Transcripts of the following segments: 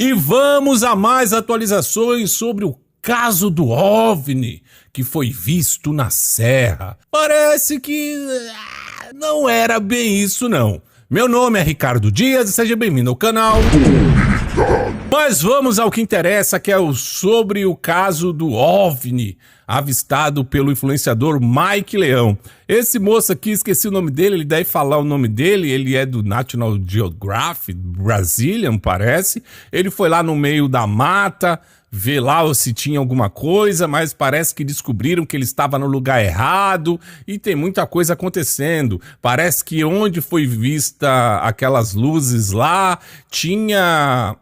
E vamos a mais atualizações sobre o caso do OVNI que foi visto na Serra. Parece que não era bem isso não. Meu nome é Ricardo Dias e seja bem-vindo ao canal. Mas vamos ao que interessa, que é sobre o caso do OVNI avistado pelo influenciador Mike Leão. Esse moço aqui, esqueci o nome dele, ele deve falar o nome dele, ele é do National Geographic, Brazilian, parece. Ele foi lá no meio da mata, ver lá se tinha alguma coisa, mas parece que descobriram que ele estava no lugar errado e tem muita coisa acontecendo. Parece que onde foi vista aquelas luzes lá, tinha...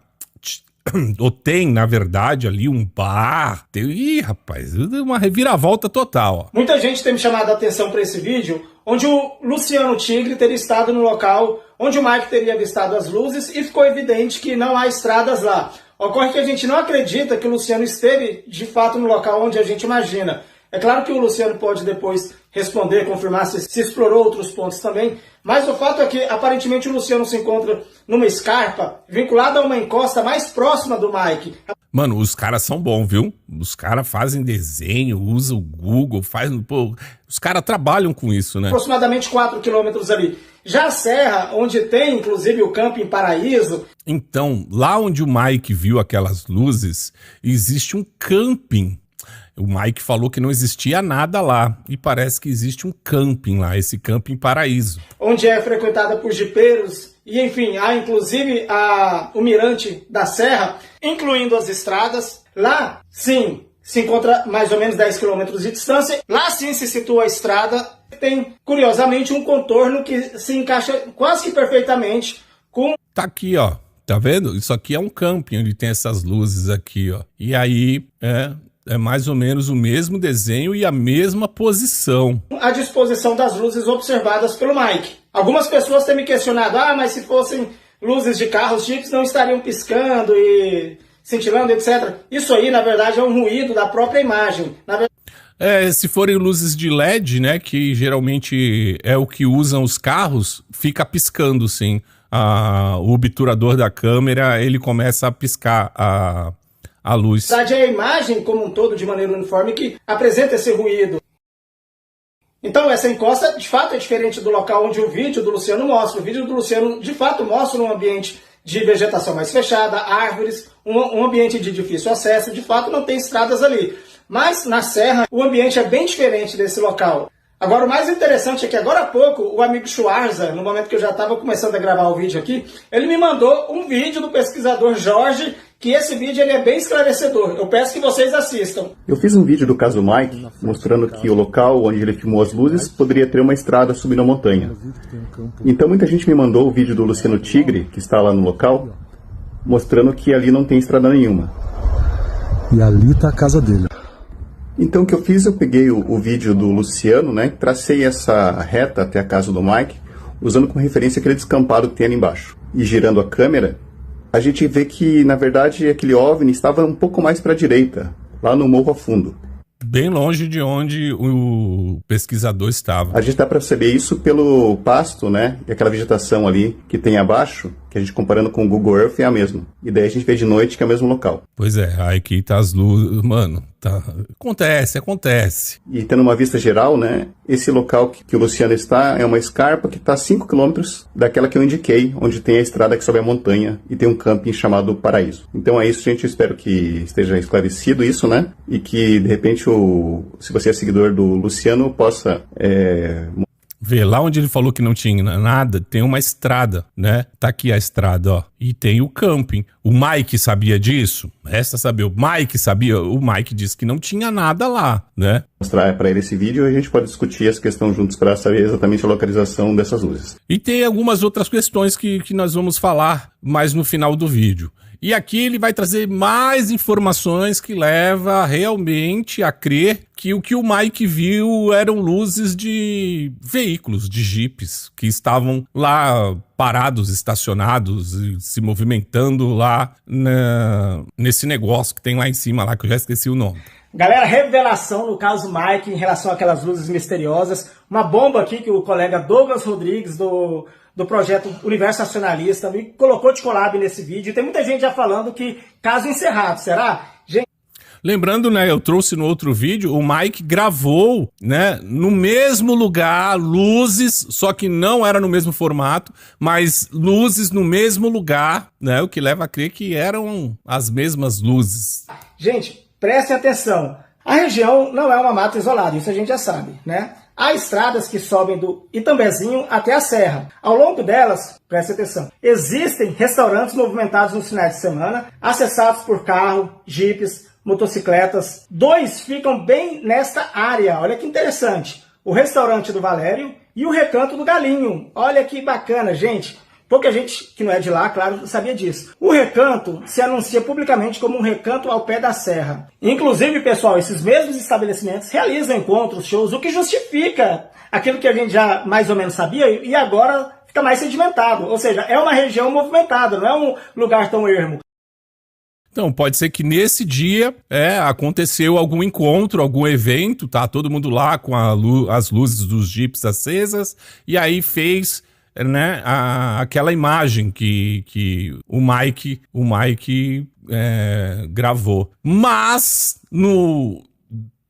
ou tem, na verdade, ali um bar. Ih, rapaz, uma reviravolta total. Ó. Muita gente tem me chamado a atenção para esse vídeo, onde o Luciano Tigre teria estado no local onde o Mike teria avistado as luzes e ficou evidente que não há estradas lá. Ocorre que a gente não acredita que o Luciano esteve, de fato, no local onde a gente imagina. É claro que o Luciano pode depois responder, confirmar se explorou outros pontos também, mas o fato é que, aparentemente, o Luciano se encontra numa escarpa vinculada a uma encosta mais próxima do Mike. Mano, os caras são bons, viu? Os caras fazem desenho, usam o Google, os caras trabalham com isso, né? Aproximadamente 4 quilômetros ali. Já a serra, onde tem, inclusive, o Camping Paraíso... Então, lá onde o Mike viu aquelas luzes, existe um camping. O Mike falou que não existia nada lá, e parece que existe um camping lá, esse Camping Paraíso. Onde é frequentada por jipeiros, e enfim, há inclusive o mirante da serra, incluindo as estradas. Lá, sim, se encontra mais ou menos 10 quilômetros de distância. Lá sim se situa a estrada, tem, curiosamente, um contorno que se encaixa quase que perfeitamente com... Tá aqui, ó, tá vendo? Isso aqui é um camping, onde tem essas luzes aqui, ó. E aí, é mais ou menos o mesmo desenho e a mesma posição. A disposição das luzes observadas pelo Mike. Algumas pessoas têm me questionado, mas se fossem luzes de carros chiques não estariam piscando e cintilando, etc. Isso aí, na verdade, é um ruído da própria imagem. Se forem luzes de LED, né, que geralmente é o que usam os carros, fica piscando, sim. O obturador da câmera, ele começa a piscar a luz. Na verdade, é a imagem como um todo, de maneira uniforme, que apresenta esse ruído. Então, essa encosta, de fato, é diferente do local onde o vídeo do Luciano mostra. O vídeo do Luciano, de fato, mostra um ambiente de vegetação mais fechada, árvores, um ambiente de difícil acesso. De fato, não tem estradas ali. Mas, na serra, o ambiente é bem diferente desse local. Agora, o mais interessante é que agora há pouco, o amigo Schwarza, no momento que eu já estava começando a gravar o vídeo aqui, ele me mandou um vídeo do pesquisador Jorge, que esse vídeo ele é bem esclarecedor. Eu peço que vocês assistam. Eu fiz um vídeo do caso Mike, mostrando que o local onde ele filmou as luzes poderia ter uma estrada subindo a montanha. Então muita gente me mandou o vídeo do Luciano Tigre, que está lá no local, mostrando que ali não tem estrada nenhuma. E ali está a casa dele. Então o que eu fiz, eu peguei o vídeo do Luciano, né, tracei essa reta até a casa do Mike, usando como referência aquele descampado que tem ali embaixo. E girando a câmera, a gente vê que, na verdade, aquele OVNI estava um pouco mais para a direita, lá no morro a fundo. Bem longe de onde o pesquisador estava. A gente dá para perceber isso pelo pasto, né? E aquela vegetação ali que tem abaixo, que a gente comparando com o Google Earth é a mesma. E daí a gente vê de noite que é o mesmo local. Pois é, aí aqui tá as luzes, mano, tá... Acontece. E tendo uma vista geral, né? Esse local que o Luciano está é uma escarpa que está a 5 quilômetros daquela que eu indiquei, onde tem a estrada que sobe a montanha e tem um camping chamado Paraíso. Então é isso, gente. Eu espero que esteja esclarecido isso, né? E que, de repente, se você é seguidor do Luciano, possa... Vê, lá onde ele falou que não tinha nada, tem uma estrada, né? Tá aqui a estrada, ó. E tem o camping. O Mike sabia disso? Resta saber. O Mike sabia? O Mike disse que não tinha nada lá, né? Mostrar para ele esse vídeo e a gente pode discutir essa questão juntos para saber exatamente a localização dessas luzes. E tem algumas outras questões que nós vamos falar mais no final do vídeo. E aqui ele vai trazer mais informações que leva realmente a crer que o Mike viu eram luzes de veículos, de jipes, que estavam lá parados, estacionados, se movimentando lá nesse negócio que tem lá em cima, lá que eu já esqueci o nome. Galera, revelação no caso Mike em relação àquelas luzes misteriosas. Uma bomba aqui que o colega Douglas Rodrigues do do projeto Universo Nacionalista, me colocou de collab nesse vídeo. Tem muita gente já falando que caso encerrado, será? Gente... Lembrando, né, eu trouxe no outro vídeo, o Mike gravou, né, no mesmo lugar, luzes, só que não era no mesmo formato, mas luzes no mesmo lugar, né, o que leva a crer que eram as mesmas luzes. Gente, prestem atenção. A região não é uma mata isolada, isso a gente já sabe, né? Há estradas que sobem do Itambezinho até a serra. Ao longo delas, preste atenção, existem restaurantes movimentados nos finais de semana, acessados por carro, jipes, motocicletas. 2 ficam bem nesta área, olha que interessante. O restaurante do Valério e o Recanto do Galinho. Olha que bacana, gente. Pouca gente que não é de lá, claro, sabia disso. O Recanto se anuncia publicamente como um recanto ao pé da serra. Inclusive, pessoal, esses mesmos estabelecimentos realizam encontros, shows, o que justifica aquilo que a gente já mais ou menos sabia e agora fica mais sedimentado. Ou seja, é uma região movimentada, não é um lugar tão ermo. Então, pode ser que nesse dia aconteceu algum encontro, algum evento, tá? Todo mundo lá com as luzes dos jipes acesas, e aí fez, né, aquela imagem que o Mike gravou. Mas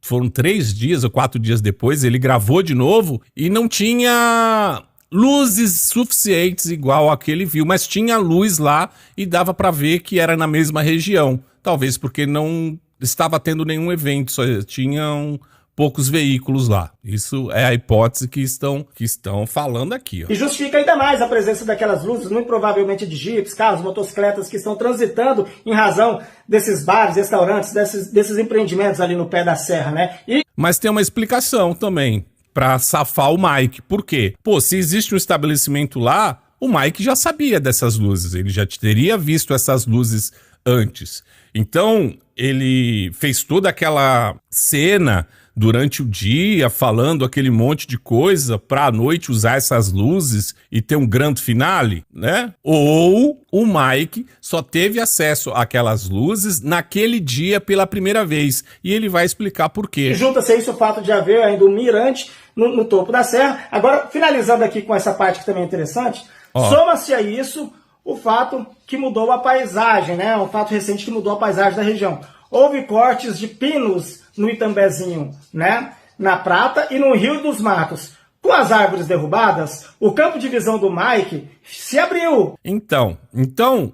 foram 3 dias ou 4 dias depois, ele gravou de novo e não tinha luzes suficientes igual a que ele viu, mas tinha luz lá e dava para ver que era na mesma região. Talvez porque não estava tendo nenhum evento, só tinham poucos veículos lá. Isso é a hipótese que estão falando aqui, ó. E justifica ainda mais a presença daquelas luzes, muito provavelmente de jipes, carros, motocicletas que estão transitando em razão desses bares, restaurantes, desses empreendimentos ali no pé da serra, né? Mas tem uma explicação também para safar o Mike. Por quê? Pô, se existe um estabelecimento lá, o Mike já sabia dessas luzes, ele já teria visto essas luzes antes. Então, ele fez toda aquela cena durante o dia, falando aquele monte de coisa para à noite usar essas luzes e ter um grande finale, né? Ou o Mike só teve acesso àquelas luzes naquele dia pela primeira vez e ele vai explicar por quê. E junta-se a isso o fato de haver ainda um mirante no topo da serra. Agora, finalizando aqui com essa parte que também é interessante, soma-se a isso o fato que mudou a paisagem, né? Um fato recente que mudou a paisagem da região. Houve cortes de pinos no Itambezinho, né? Na Prata e no Rio dos Matos. Com as árvores derrubadas, o campo de visão do Mike se abriu. Então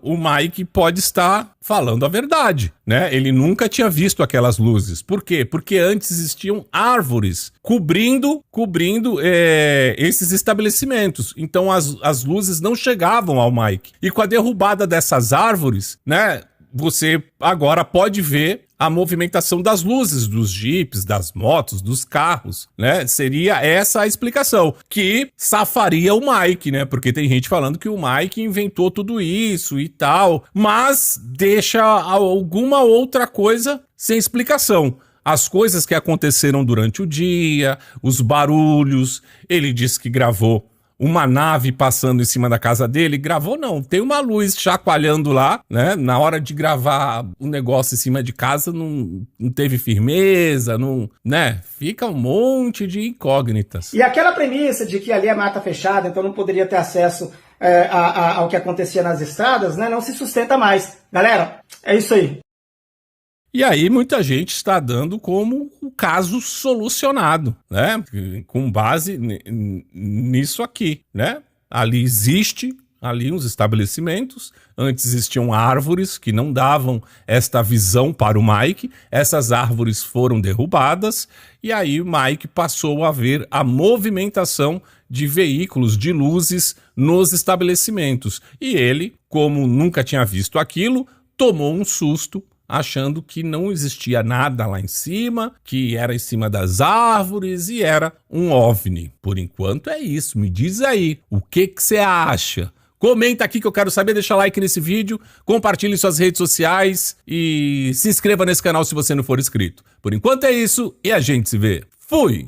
o Mike pode estar falando a verdade, né? Ele nunca tinha visto aquelas luzes. Por quê? Porque antes existiam árvores cobrindo esses estabelecimentos. Então as luzes não chegavam ao Mike. E com a derrubada dessas árvores, né? Você agora pode ver a movimentação das luzes, dos jipes, das motos, dos carros, né? Seria essa a explicação, que safaria o Mike, né? Porque tem gente falando que o Mike inventou tudo isso e tal, mas deixa alguma outra coisa sem explicação. As coisas que aconteceram durante o dia, os barulhos, ele disse que gravou uma nave passando em cima da casa dele. Gravou não, tem uma luz chacoalhando lá, né? Na hora de gravar um negócio em cima de casa não teve firmeza, não, né? Fica um monte de incógnitas. E aquela premissa de que ali é mata fechada, então não poderia ter acesso ao que acontecia nas estradas, né? Não se sustenta mais. Galera, é isso aí. E aí muita gente está dando como o caso solucionado, né? Com base nisso aqui, né? Existe uns estabelecimentos, antes existiam árvores que não davam esta visão para o Mike, essas árvores foram derrubadas e aí o Mike passou a ver a movimentação de veículos, de luzes nos estabelecimentos. E ele, como nunca tinha visto aquilo, tomou um susto, achando que não existia nada lá em cima, que era em cima das árvores e era um OVNI. Por enquanto é isso, me diz aí, o que você acha? Comenta aqui que eu quero saber, deixa like nesse vídeo, compartilhe em suas redes sociais e se inscreva nesse canal se você não for inscrito. Por enquanto é isso e a gente se vê. Fui!